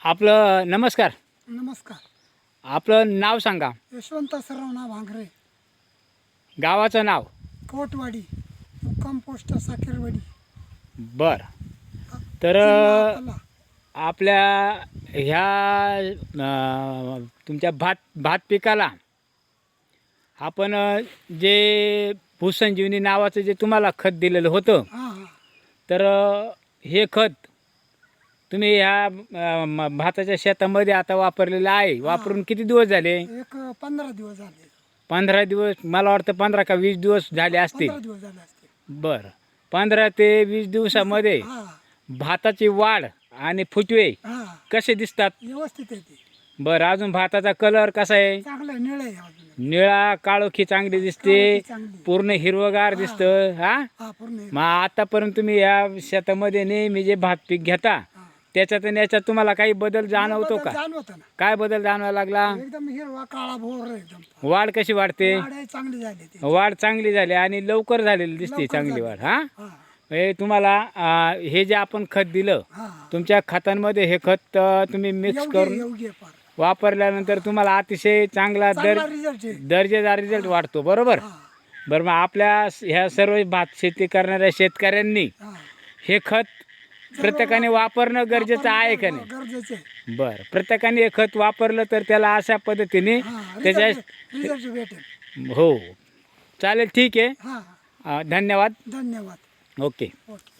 आपलं नमस्कार. नमस्कार. आपलं नाव सांगा. यशवंत सरवणा भांगरे, गावाचं नाव. कोटवाडी, मुक्काम पोस्ट साखरवाडी, बर. तर जिल्हा अकोला. आपल्या ह्या तुमच्या भात पिकाला आपण जे भूसंजीवनी नावाचं जे तुम्हाला खत दिलेलं होतं, हां हां तर हे खत तुम्ही ह्या भाताच्या शेतामध्ये आता वापरलेलं आहे. वापरून किती दिवस झाले? एक 15 दिवस झाले. 15 दिवस. मला वाटतं 15 का 20 दिवस झाले असतील. 15 दिवस झाले असते. बरं. 15 ते 20 दिवसामध्ये हां भाताची वाढ आणि फुटवे हां कसे दिसतात? व्यवस्थित आहे ते. बरं. अजून भाताचा कलर कसा आहे? चांगलं आहे, निळं आहे अजून. निळा काळोखी चांगली दिसते, काळोखी चांगली. पूर्ण हिरवगार दिसतं. हा. हां पूर्ण आहे. मग आतापर्यंत तुम्ही या शेतामध्ये नेहमी जे भात पीक घेता हां. त्याच्यात आणि याच्यात तुम्हाला काही बदल जाणवतो बदल का? जाणवतं ना. काय बदल जाणवायला लागला? एकदम हिरवा काळा भोर एकदम. वाढ कशी वाढते? वाढ आहे चांगली झाली ते. वाढ चांगली झाली आणि लवकर झालेली दिसते. लवकर चांगली झाली. वाढ. हा. हां हे तुम्हाला हे जे आपण खत दिलं, हां तुमच्या खतांमध्ये हे खत तुम्ही मिक्स योग्य करून योग्य आहे फार. वापरल्यानंतर तुम्हाला अतिशय चांगला चांगला रिझल्ट आहे. दर्जेदार रिझल्ट वाढतो. बरोबर. हां बरं. मग आपल्या ह्या सर्व भात शेती करणाऱ्या शेतकऱ्यांनी हां हे खत प्रत्येकाने वापरणं गरजेचं आहे का नाही? गरजेचं आहे. बरं. प्रत्येकाने हे खत वापरलं तर त्याला अशा पद्धतीने हां त्याच्या रिझल्ट भेटेल. हो. चालेल. ठीक आहे. हां धन्यवाद. धन्यवाद. ओके. ओके.